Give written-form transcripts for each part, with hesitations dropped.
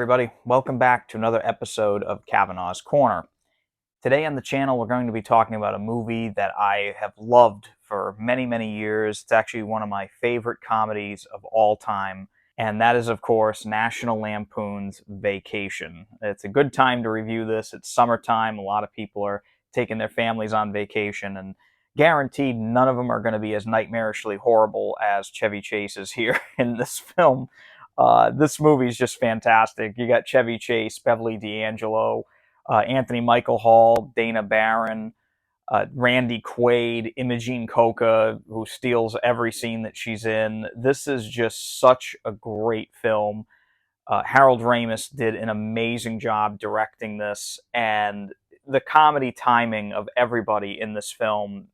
everybody. Welcome back to another episode of Kavanaugh's Corner. Today on the channel, we're going to be talking about a movie that I have loved for many, many years. It's actually one of my favorite comedies of all time, and that is, of course, National Lampoon's Vacation. It's a good time to review this. It's summertime. A lot of people are taking their families on vacation, and guaranteed none of them are going to be as nightmarishly horrible as Chevy Chase is here in this film. This movie is just fantastic. You got Chevy Chase, Beverly D'Angelo, Anthony Michael Hall, Dana Barron, Randy Quaid, Imogene Coca, who steals every scene that she's in. This is just such a great film. Harold Ramis did an amazing job directing this, and the comedy timing of everybody in this film,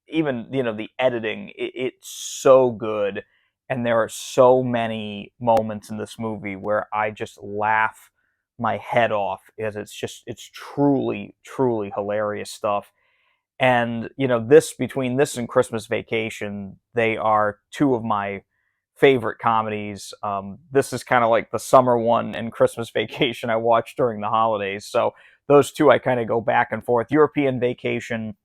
even the editing, it's so good. And there are so many moments in this movie where I just laugh my head off, as it's truly, truly hilarious stuff. And between this and Christmas Vacation, they are two of my favorite comedies. This is kind of like the summer one, and Christmas Vacation I watched during the holidays. So those two I kind of go back and forth. European Vacation,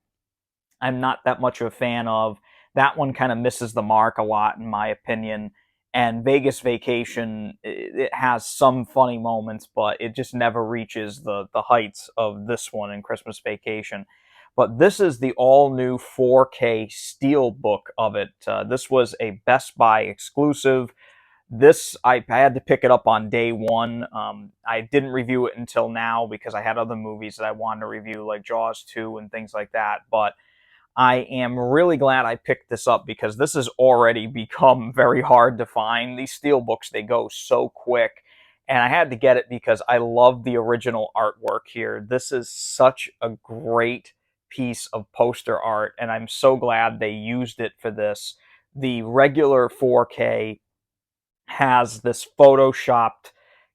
I'm not that much of a fan of. That one kind of misses the mark a lot, in my opinion. And Vegas Vacation, it has some funny moments, but it just never reaches the heights of this one in Christmas Vacation. But this is the all-new 4K Steelbook of it. This was a Best Buy exclusive. I had to pick it up on day one. I didn't review it until now because I had other movies that I wanted to review, like Jaws 2 and things like that. But I am really glad I picked this up because this has already become very hard to find. These Steelbooks, they go so quick. And I had to get it because I love the original artwork here. This is such a great piece of poster art, and I'm so glad they used it for this. The regular 4K has this photoshopped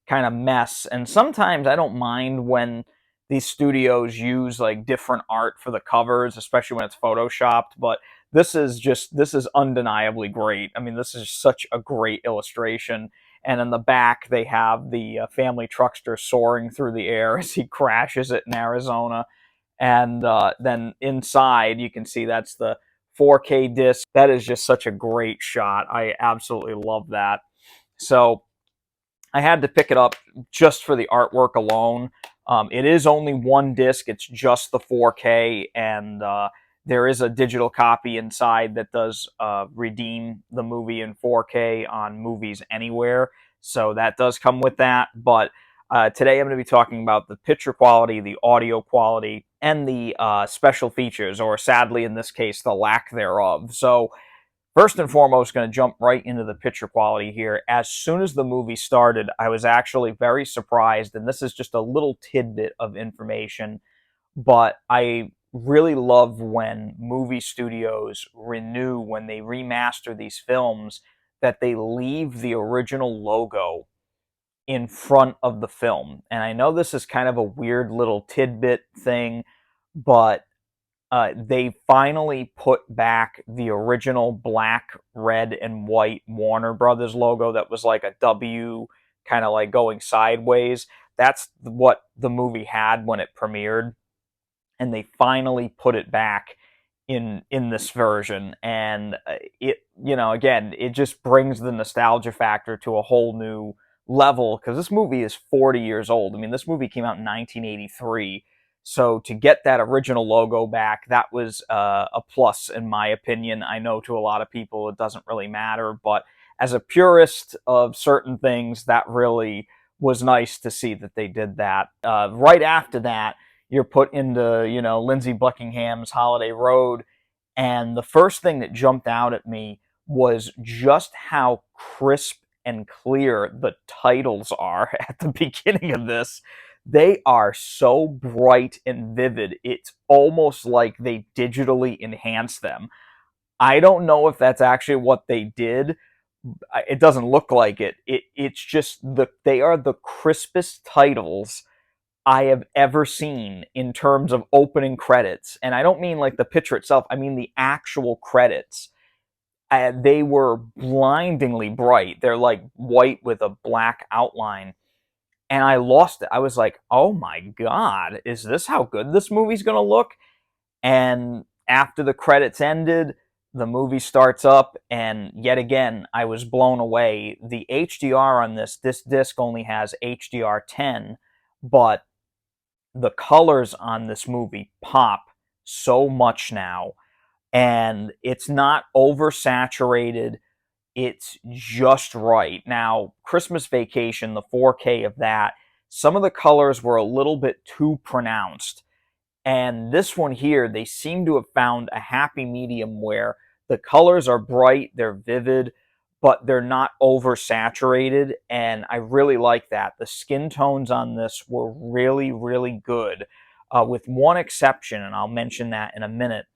kind of mess, and sometimes I don't mind when these studios use like different art for the covers, especially when it's photoshopped, but this is undeniably great. I mean, this is such a great illustration. And in the back, they have the family truckster soaring through the air as he crashes it in Arizona. And then inside, you can see that's the 4K disc. That is just such a great shot. I absolutely love that. So I had to pick it up just for the artwork alone. It is only one disc. It's just the 4K, and there is a digital copy inside that does redeem the movie in 4K on Movies Anywhere. So that does come with that. But today I'm going to be talking about the picture quality, the audio quality, and the special features, or sadly in this case, the lack thereof. So first and foremost, going to jump right into the picture quality here. As soon as the movie started, I was actually very surprised, and this is just a little tidbit of information, but I really love when movie studios renew, when they remaster these films, that they leave the original logo in front of the film. And I know this is kind of a weird little tidbit thing, but they finally put back the original black, red, and white Warner Brothers logo that was like a W, kind of like going sideways. That's what the movie had when it premiered, and they finally put it back in this version. And again, it just brings the nostalgia factor to a whole new level, because this movie is 40 years old. I mean, this movie came out in 1983. So to get that original logo back, that was a plus in my opinion. I know to a lot of people it doesn't really matter, but as a purist of certain things, that really was nice to see that they did that. Right after that, you're put into, Lindsay Buckingham's Holiday Road, and the first thing that jumped out at me was just how crisp and clear the titles are at the beginning of this. They are so bright and vivid, it's almost like they digitally enhanced them. I don't know if that's actually what they did. It doesn't look like it. It's just they are the crispest titles I have ever seen in terms of opening credits. And I don't mean like the picture itself, I mean the actual credits. They were blindingly bright. They're like white with a black outline. and I lost it. I was like, oh my God, is this how good this movie's gonna look? And after the credits ended, the movie starts up, and yet again, I was blown away. The HDR on this disc only has HDR 10, but the colors on this movie pop so much now, and it's not oversaturated. It's just right. Now, Christmas Vacation, the 4K of that, some of the colors were a little bit too pronounced. And this one here, they seem to have found a happy medium where the colors are bright, they're vivid, but they're not oversaturated. And I really like that. The skin tones on this were really, really good, with one exception, and I'll mention that in a minute.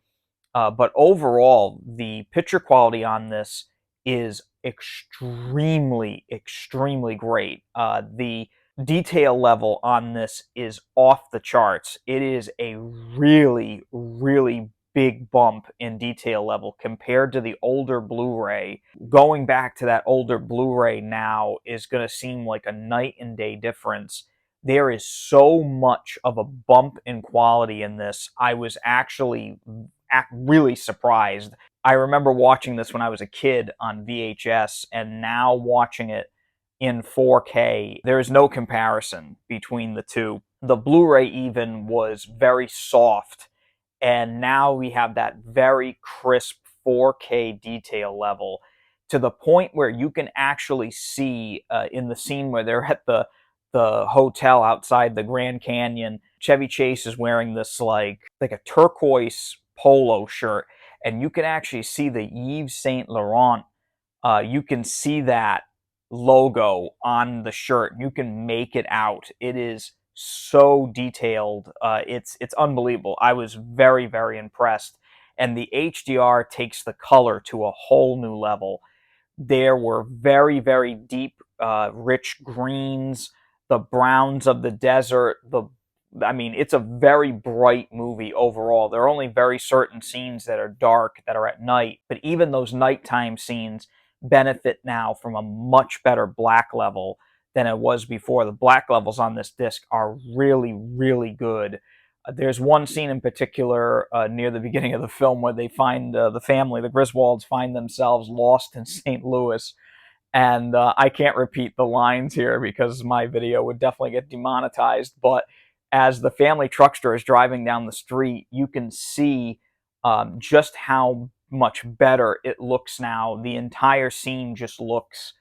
But overall, the picture quality on this is extremely, extremely great. The detail level on this is off the charts. It is a really, really big bump in detail level compared to the older Blu-ray. Going back to that older Blu-ray now is going to seem like a night and day difference. There is so much of a bump in quality in this. I was actually really surprised. I remember watching this when I was a kid on VHS, and now watching it in 4K, there is no comparison between the two. The Blu-ray even was very soft, and now we have that very crisp 4K detail level, to the point where you can actually see, in the scene where they're at the hotel outside the Grand Canyon, Chevy Chase is wearing this like a turquoise polo shirt, and you can actually see the Yves Saint Laurent. You can see that logo on the shirt. You can make it out. It is so detailed. It's unbelievable. I was very, very impressed. And the HDR takes the color to a whole new level. There were very, very deep, rich greens, the browns of the desert. I mean, it's a very bright movie overall. There are only very certain scenes that are dark, that are at night, but even those nighttime scenes benefit now from a much better black level than it was before. The black levels on this disc are really, really good. There's one scene in particular, near the beginning of the film, where they find, the family, the Griswolds, find themselves lost in St. Louis. And I can't repeat the lines here because my video would definitely get demonetized. But as the family truckster is driving down the street, you can see, just how much better it looks now. The entire scene just looks,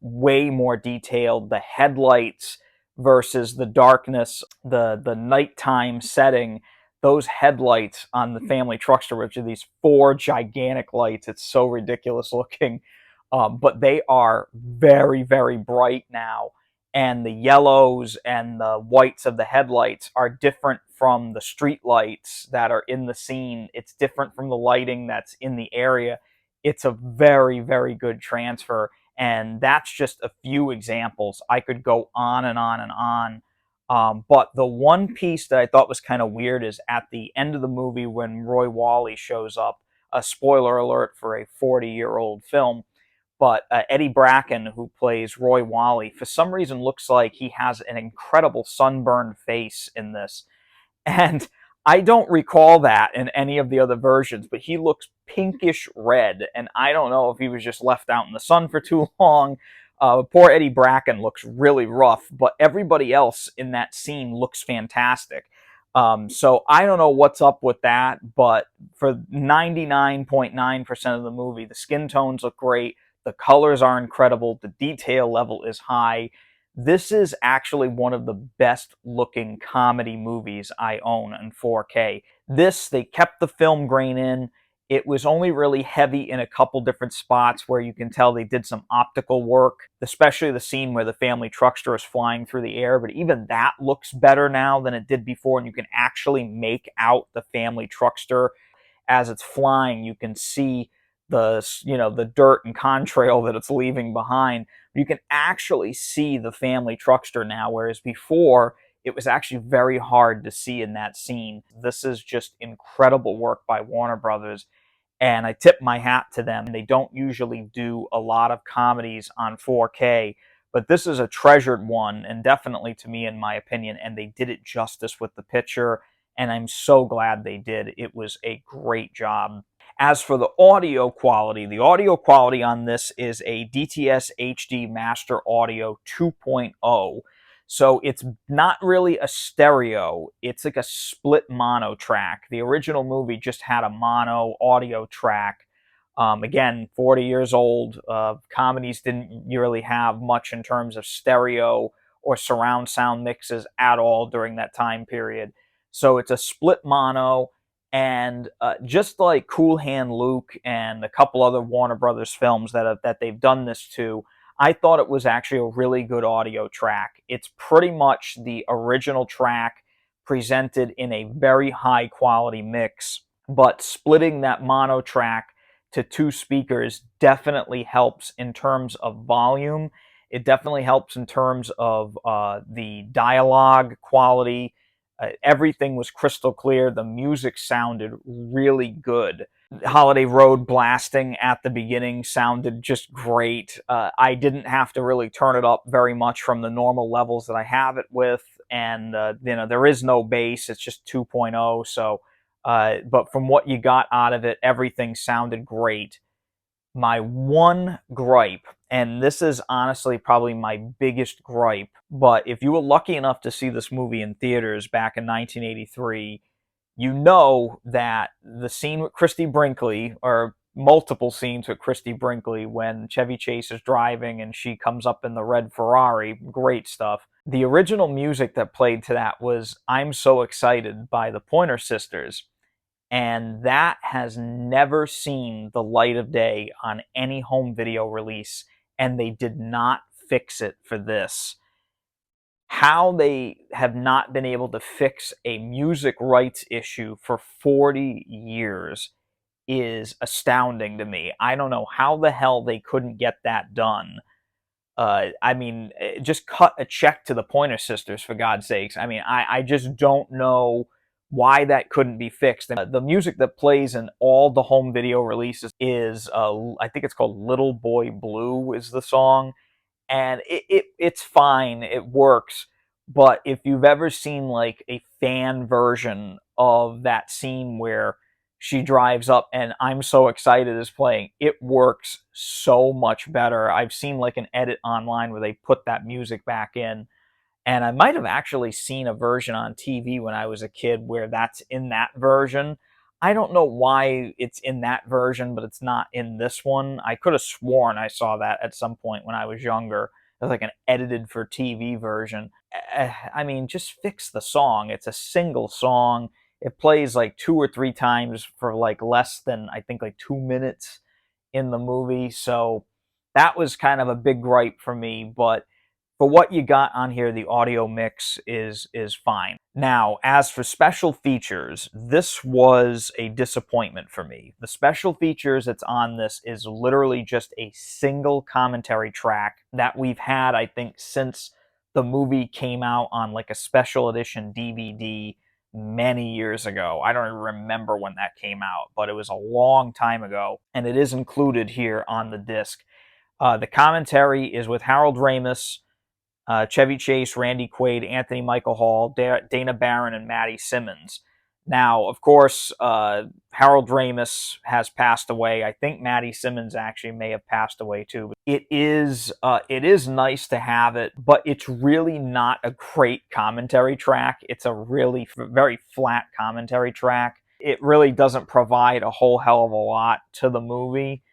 way more detailed. The headlights versus the darkness, the nighttime setting, those headlights on the family truckster, which are these four gigantic lights, it's so ridiculous looking. But they are very, very bright now. And the yellows and the whites of the headlights are different from the street lights that are in the scene. It's different from the lighting that's in the area. It's a very, very good transfer. And that's just a few examples. I could go on and on and on. But the one piece that I thought was kind of weird is at the end of the movie when Roy Wally shows up, a spoiler alert for a 40-year-old film, but Eddie Bracken, who plays Roy Wally, for some reason looks like he has an incredible sunburned face in this. And I don't recall that in any of the other versions, but he looks pinkish red, and I don't know if he was just left out in the sun for too long. Poor Eddie Bracken looks really rough, but everybody else in that scene looks fantastic. So I don't know what's up with that, but for 99.9% of the movie, the skin tones look great, the colors are incredible, the detail level is high. This is actually one of the best looking comedy movies I own in 4K. This, they kept the film grain in. It was only really heavy in a couple different spots where you can tell they did some optical work, especially the scene where the family truckster is flying through the air, but even that looks better now than it did before, and you can actually make out the family truckster as it's flying. You can see the dirt and contrail that it's leaving behind. You can actually see the family truckster now, whereas before it was actually very hard to see in that scene. This is just incredible work by Warner Brothers, and I tip my hat to them. They don't usually do a lot of comedies on 4K, But this is a treasured one, and definitely to me, in my opinion, and they did it justice with the picture, and I'm so glad they did. It was a great job. As for the audio quality on this is a DTS HD Master Audio 2.0. So it's not really a stereo, it's like a split mono track. The original movie just had a mono audio track. Again, 40 years old. Comedies didn't really have much in terms of stereo or surround sound mixes at all during that time period. So it's a split mono, and just like Cool Hand Luke and a couple other Warner Brothers films that they've done this to, I thought it was actually a really good audio track. It's pretty much the original track presented in a very high quality mix, but splitting that mono track to two speakers definitely helps in terms of volume. It definitely helps in terms of the dialogue quality. Everything was crystal clear. The music sounded really good. Holiday Road blasting at the beginning sounded just great. I didn't have to really turn it up very much from the normal levels that I have it with, and there is no bass. It's just 2.0. So, but from what you got out of it, everything sounded great. My one gripe, and this is honestly probably my biggest gripe, but if you were lucky enough to see this movie in theaters back in 1983, you know that the scene with Christy Brinkley, or multiple scenes with Christy Brinkley, when Chevy Chase is driving and she comes up in the red Ferrari, great stuff. The original music that played to that was I'm So Excited by the Pointer Sisters, and that has never seen the light of day on any home video release, and they did not fix it for this. How they have not been able to fix a music rights issue for 40 years is astounding to me. I don't know how the hell they couldn't get that done. I mean, just cut a check to the Pointer Sisters, for God's sakes. I mean, I just don't know why that couldn't be fixed. The music that plays in all the home video releases is, I think it's called Little Boy Blue is the song, and it's fine, it works. But if you've ever seen like a fan version of that scene where she drives up and I'm So Excited is playing, it works so much better. I've seen like an edit online where they put that music back in, and I might have actually seen a version on TV when I was a kid where that's in that version. I don't know why it's in that version, but it's not in this one. I could have sworn I saw that at some point when I was younger. It was like an edited for TV version. I mean, just fix the song. It's a single song. It plays like 2 or 3 times for like less than, I think, like 2 minutes in the movie. So that was kind of a big gripe for me, but for what you got on here, the audio mix is fine. Now, as for special features, this was a disappointment for me. The special features that's on this is literally just a single commentary track that we've had, I think, since the movie came out on like a special edition DVD many years ago. I don't even remember when that came out, but it was a long time ago, and it is included here on the disc. The commentary is with Harold Ramis, Chevy Chase, Randy Quaid, Anthony Michael Hall, Dana Barron, and Maddie Simmons. Now, of course, Harold Ramis has passed away. I think Maddie Simmons actually may have passed away too. It is nice to have it, but it's really not a great commentary track. It's a really very flat commentary track. It really doesn't provide a whole hell of a lot to the movie.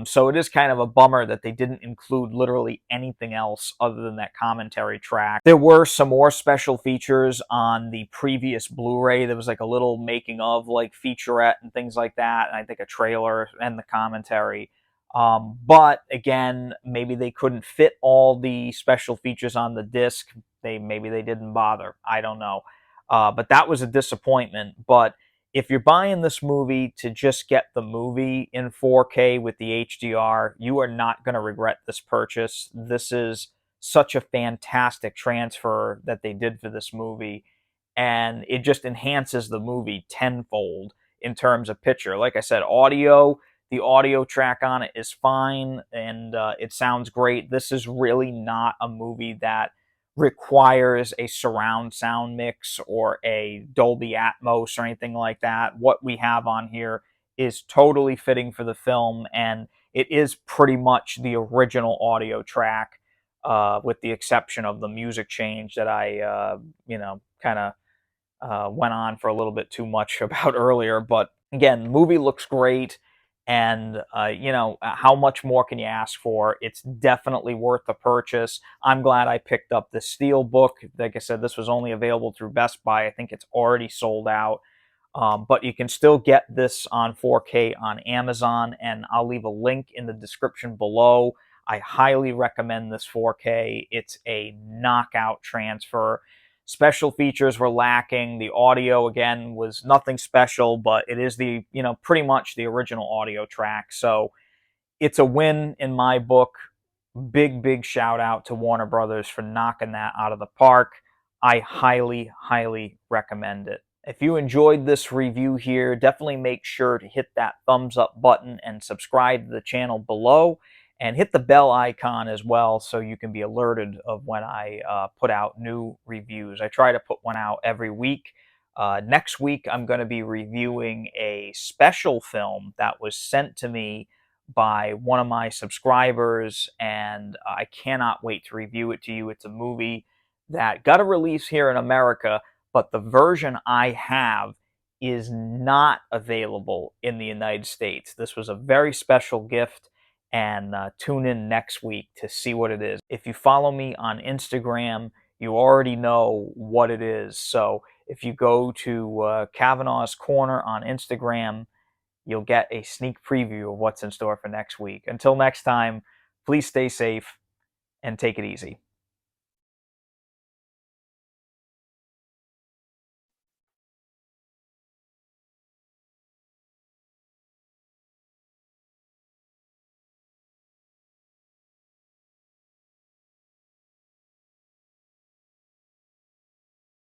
So it is kind of a bummer that they didn't include literally anything else other than that commentary track. There were some more special features on the previous Blu-ray. There was like a little making of like featurette and things like that, and I think a trailer and the commentary. But again, maybe they couldn't fit all the special features on the disc. Maybe they didn't bother. I don't know. But that was a disappointment. But if you're buying this movie to just get the movie in 4K with the HDR, you are not going to regret this purchase. This is such a fantastic transfer that they did for this movie, and it just enhances the movie tenfold in terms of picture. Like I said, audio The audio track on it is fine, and it sounds great. This is really not a movie that requires a surround sound mix or a Dolby Atmos or anything like that. What we have on here is totally fitting for the film, and it is pretty much the original audio track, with the exception of the music change that I, kind of went on for a little bit too much about earlier. But again, the movie looks great, and how much more can you ask for? It's definitely worth the purchase. I'm glad I picked up the Steelbook. Like I said, this was only available through Best Buy. I think it's already sold out. But you can still get this on 4K on Amazon, and I'll leave a link in the description below. I highly recommend this 4K. It's a knockout transfer. Special features were lacking. The audio, again, was nothing special, but it is pretty much the original audio track. So it's a win in my book. Big, big shout out to Warner Brothers for knocking that out of the park. I highly, highly recommend it. If you enjoyed this review here, definitely make sure to hit that thumbs up button and subscribe to the channel below, and hit the bell icon as well so you can be alerted of when I put out new reviews. I try to put one out every week. Next week, I'm going to be reviewing a special film that was sent to me by one of my subscribers, and I cannot wait to review it to you. It's a movie that got a release here in America, but the version I have is not available in the United States. This was a very special gift, and tune in next week to see what it is. If you follow me on Instagram, you already know what it is. So if you go to Kavanaugh's Corner on Instagram, you'll get a sneak preview of what's in store for next week. Until next time, please stay safe and take it easy.